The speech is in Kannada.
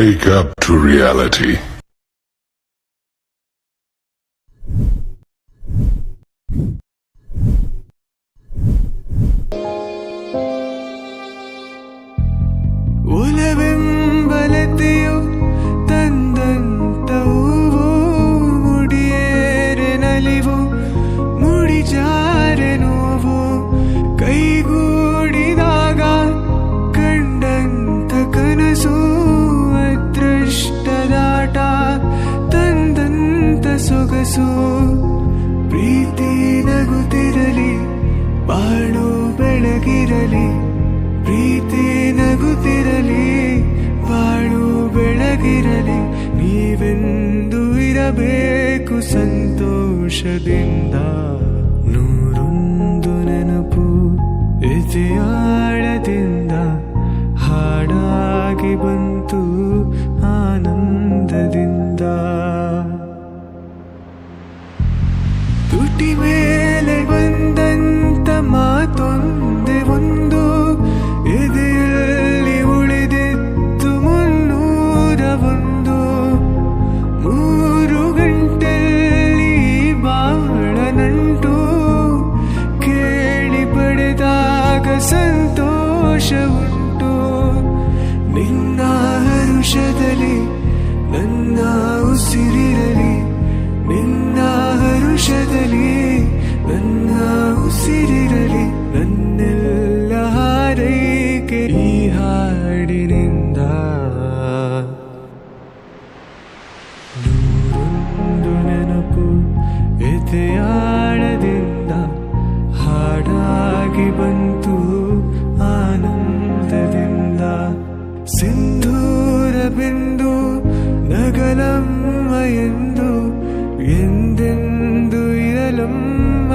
Wake up to reality. ಒಲವೆಂಬಲತೆಯು ತಂದಂತ ಹೂವು ಮುಡಿಯೇರೆ ನಲಿವು ಮುಡಿಜಾರೆ ನೋವು ಕೈಗೂಡಿದಾಗ ಕಂಡಂತ ಕನಸು ಅದೃಷ್ಟದಾಟ ತಂದಂತ ಸೊಗಸು ಪ್ರೀತಿ ನಗುತ್ತಿರಲಿ ಬಾಳು ಬೆಳಗಿರಲಿ ಪ್ರೀತಿ ನಗುತ್ತಿರಲಿ ಬಾಳು ಬೆಳಗಿರಲಿ ನೀವೆಂದು ಇರಬೇಕು ಸಂತೋಷದಿಂದ ನೂರೊಂದು ನೆನಪು ಎದೆಯಾಳದಿಂದ ಹಾಡಾಗಿ ಬಂತು ಆನಂದದಿಂದ ತುಟಿ ಮೇಲೆ ಬಂದಂತ ಮಾತೊಂದೆ ಒಂದು ಎದೆಯಲ್ಲಿ ಉಳಿದಿತ್ತು 301 3 ಗಂಟೆಯಲ್ಲಿ ಬಾಳ ನಂಟು ಕೇಳಿ ಪಡೆದಾಗ ಸಂತೋಷ ಉಂಟು ನಿನ್ನ ಹರುಷದಲ್ಲಿ ನನ್ನ ಉಸಿರಿರಲಿ ನಿನ್ನ ಹರುಷದಲ್ಲಿ ನನ್ನ ಉಸಿರಿರಲಿ ನನ್ನೆಲ್ಲ ಹಾರೈಕೆ ಈ ಹಾಡಿನಿಂದ ನೂರೊಂದು ನೆನಪು ಎದೆಯಾಳದಿಂದ ಹಾಡಾಗಿ ಬಂತು ಆನಂದದಿಂದ ಸಿಂಧೂರ ಬಿಂದು ನಗಲಮ್ಮ ಎಂದು ಎಂದೆಂದು ಇರಲಮ್ಮ